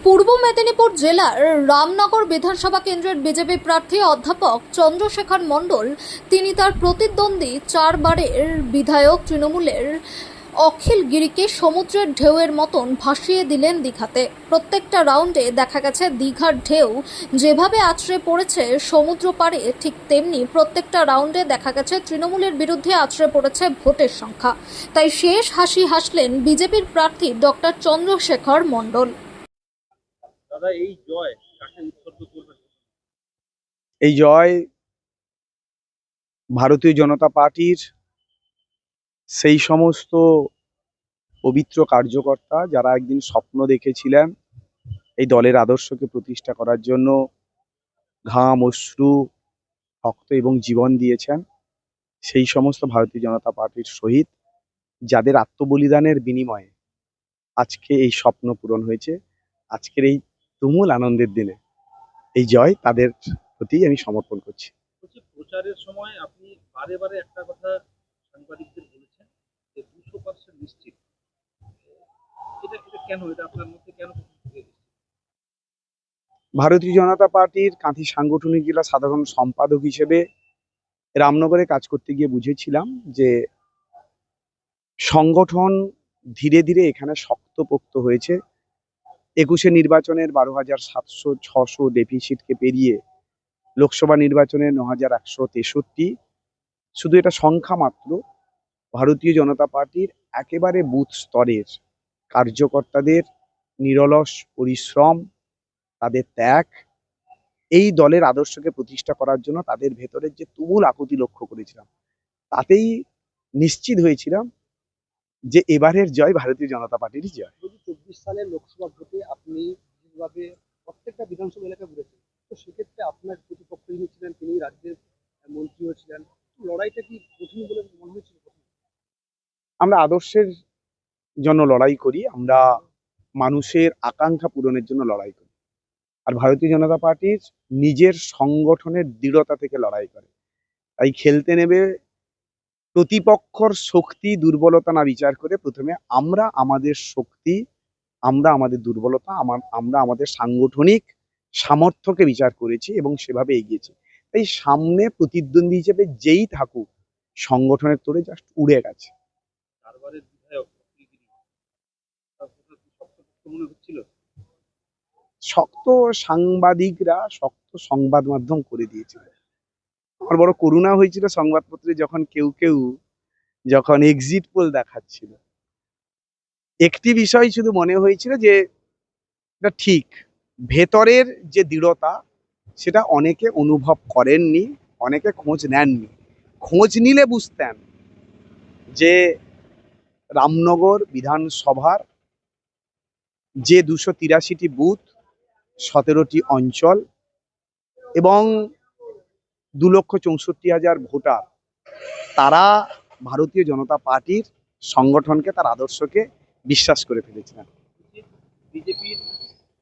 পূর্ব মেদিনীপুর জেলার রামনগর বিধানসভা কেন্দ্রের বিজেপি প্রার্থী অধ্যাপক চন্দ্রশেখর মণ্ডল তিনি তার প্রতিদ্বন্দ্বী 4 বারের বিধায়ক তৃণমূলের অখিল গিরিকে সমুদ্রের ঢেউয়ের মতন ভাসিয়ে দিলেন দীঘাতে। প্রত্যেকটা রাউন্ডে দেখা গেছে দীঘার ঢেউ যেভাবে আছড়ে পড়েছে সমুদ্র পাড়ে, ঠিক তেমনি প্রত্যেকটা রাউন্ডে দেখা গেছে তৃণমূলের বিরুদ্ধে আছড়ে পড়েছে ভোটের সংখ্যা। তাই শেষ হাসি হাসলেন বিজেপির প্রার্থী ডক্টর চন্দ্রশেখর মণ্ডল। দাদা, এই জয় কাকে উৎসর্গ করবেন? এই জয় ভারতীয় জনতা পার্টির সেই সমস্ত পবিত্র কার্যকর্তা যারা একদিন স্বপ্ন দেখেছিলেন এই দলের আদর্শকে প্রতিষ্ঠা করার জন্য, ঘাম, অশ্রু, রক্ত এবং জীবন দিয়েছেন। সেই সমস্ত ভারতীয় জনতা পার্টির শহীদ যাদের আত্মবলিদানের বিনিময়ে আজকে এই স্বপ্ন পূরণ হয়েছে। আজকের এই তুমুল আনন্দের দিনে এই জয় তাদের প্রতি আমি সমর্পণ করছি। বলছি, প্রচারের সময় আপনি বারে বারে একটা কথা সাংবাদিকদের বলেছেন যে 200% নিশ্চিত। এটা এটা কেন? এটা আপনার মধ্যে কেন ঢুকে গেছে? ভারতীয় জনতা পার্টির কাঁথি সাংগঠনিক জেলা সাধারণ সম্পাদক হিসেবে রামনগরে কাজ করতে গিয়ে বুঝেছিলাম যে সংগঠন ধীরে ধীরে এখানে শক্তপোক্ত হয়েছে। 21শে নির্বাচনের 12,700-600 ডেফিসিটকে পেরিয়ে লোকসভা নির্বাচনের 9,163, শুধু এটা সংখ্যা মাত্র। ভারতীয় জনতা পার্টির একেবারে বুথ স্তরের কার্যকর্তাদের নিরলস পরিশ্রম, তাদের ত্যাগ, এই দলের আদর্শকে প্রতিষ্ঠা করার জন্য তাদের ভেতরের যে তুমুল আকুতি লক্ষ্য করেছিলাম, তাতেই নিশ্চিত হয়েছিলাম যে এবারের জয় ভারতীয় জনতা পার্টিরই জয়। 2024 সালের লোকসভা ভোটে আপনি বিশেষভাবে প্রত্যেকটা বিধানসভা এলাকা ঘুরেছেন, তো সেক্ষেত্রে আপনার প্রতিপক্ষ যিনি ছিলেন তিনি রাজ্যের মন্ত্রীও ছিলেন। লড়াইটা কি কঠিন বলে মনে হয়েছিল? আমরা আদর্শের জন্য লড়াই করি, আমরা মানুষের আকাঙ্ক্ষা পূরণের জন্য লড়াই করি। আর ভারতীয় জনতা পার্টির নিজের সংগঠনের দৃঢ়তা থেকে লড়াই করে। তাই খেলতে নেবে প্রতিপক্ষর শক্তি দুর্বলতা না বিচার করে প্রথমে আমরা আমাদের শক্তি, আমরা আমাদের দুর্বলতা, আমরা আমাদের সাংগঠনিক সামর্থ্যকে বিচার করেছি এবং সেভাবে এগিয়েছি। তাই সামনে প্রতিদ্বন্দ্বী হিসেবে যেই থাকুক, সংগঠনের তোড়ে জাস্ট উড়ে গেছে। চারবারের বিধায়ক অখিলগিরি, তার কথা কি শক্তপোক্ত মনে হচ্ছিল? শক্ত সাংবাদিকরা শক্ত সংবাদ মাধ্যম করে দিয়েছিল। আমার বড় করুণা হয়েছিল সংবাদপত্রে যখন কেউ কেউ যখন এক্সিট পোল দেখাচ্ছিল। একটি বিষয় শুধু মনে হয়েছিল যে এটা ঠিক, ভেতরের যে দৃঢ়তা সেটা অনেকে অনুভব করেননি, অনেকে খোঁজ নেননি। খোঁজ নিলে বুঝতেন যে রামনগর বিধানসভার যে 283টি বুথ, 17টি অঞ্চল এবং 2,64,000 ভোটার, তারা ভারতীয় জনতা পার্টির সংগঠনকে, তার আদর্শকে বিশ্বাস করে ফেলেছিলেন। বিজেপির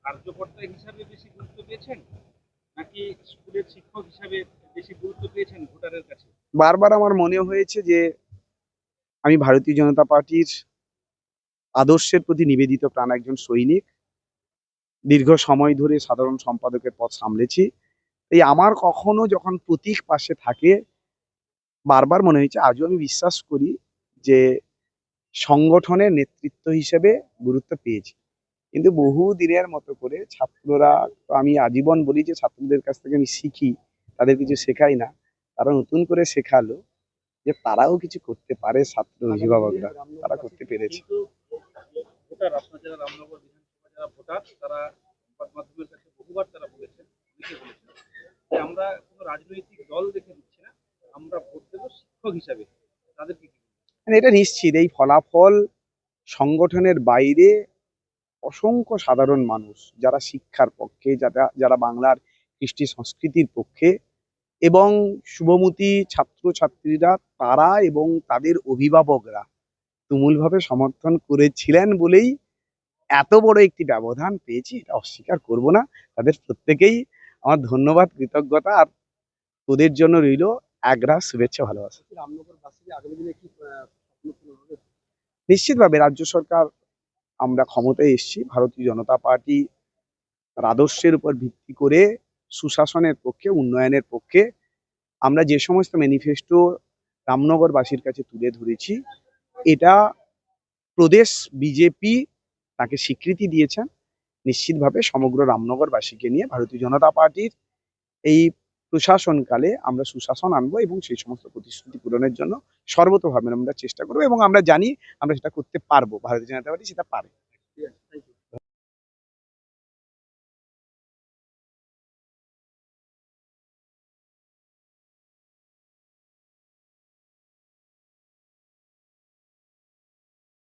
কার্যকর্তা হিসাবে বেশি গুরুত্ব পেয়েছেন নাকি স্কুলের শিক্ষক হিসাবে বেশি গুরুত্ব পেয়েছেন ভোটারের কাছে? বারবার আমার মনে হয়েছে যে আমি ভারতীয় জনতা পার্টির আদর্শের প্রতি নিবেদিত প্রাণ একজন সৈনিক। দীর্ঘ সময় ধরে সাধারণ সম্পাদকের পদ সামলেছি। এই আমার কখনো যখন প্রতীক পাশে থাকে, বারবার মনে হয়েছে, আজও আমি বিশ্বাস করি যে সংগঠনের নেতৃত্ব হিসেবে গুরুত্ব পেয়েছি। কিন্তু বহু দিনের মতো করে ছাত্ররা, তো আমি আজীবন বলি যে ছাত্রদের কাছ থেকে আমি শিখি, তাদের কিছু শেখাই না। তারা নতুন করে শেখালো যে তারাও কিছু করতে পারে। ছাত্র অভিভাবকরা তারা করতে পেরেছে। কিন্তু ভোটার, আপনার যারা রামনগর বিধানসভা যারা ভোটার, তারা সংবাদ মাধ্যমের কাছে বহুবার তারা বলেছেন, অনেকে বলেছেন যে আমরা কোনো রাজনৈতিক দল দেখে দিচ্ছি না, আমরা ভোট দেবো শিক্ষক হিসাবে। তাদেরকে কি? মানে এটা নিশ্চিত এই ফলাফল সংগঠনের বাইরে অসংখ্য সাধারণ মানুষ যারা শিক্ষার পক্ষে, যারা যারা বাংলার কৃষ্টি সংস্কৃতির পক্ষে এবং শুভমতী ছাত্রছাত্রীরা, তারা এবং তাদের অভিভাবকরা তুমুলভাবে সমর্থন করেছিলেন বলেই এত বড় একটি ব্যবধান পেয়েছি, এটা অস্বীকার করব না। তাদের প্রত্যেকেই আমার ধন্যবাদ, কৃতজ্ঞতা। আর তোদের জন্য রইল একরাশ শুভেচ্ছা, ভালোবাসা। রামনগরবাসী আগামী দিনে কি স্বপ্ন পূরণ হবে? নিশ্চিতভাবে রাজ্য সরকার, আমরা ক্ষমতায় এসেছি, ভারতীয় জনতা পার্টি তার আদর্শের উপর ভিত্তি করে সুশাসনের পক্ষে, উন্নয়নের পক্ষে আমরা যে সমস্ত ম্যানিফেস্টো রামনগরবাসীর কাছে তুলে ধরেছি, এটা প্রদেশ বিজেপি তাকে স্বীকৃতি দিয়েছেন। নিশ্চিতভাবে সমগ্র রামনগরবাসীকে নিয়ে ভারতীয় জনতা পার্টির এই প্রশাসনকালে আমরা সুশাসন আনবো এবং সেই সমস্ত প্রতিশ্রুতি পূরণের জন্য সর্বতোভাবে আমরা চেষ্টা করবো এবং আমরা জানি আমরা সেটা করতে পারবো। ভারতীয় জনতা পার্টি সেটা পারে। ঠিক আছে, থ্যাংক ইউ।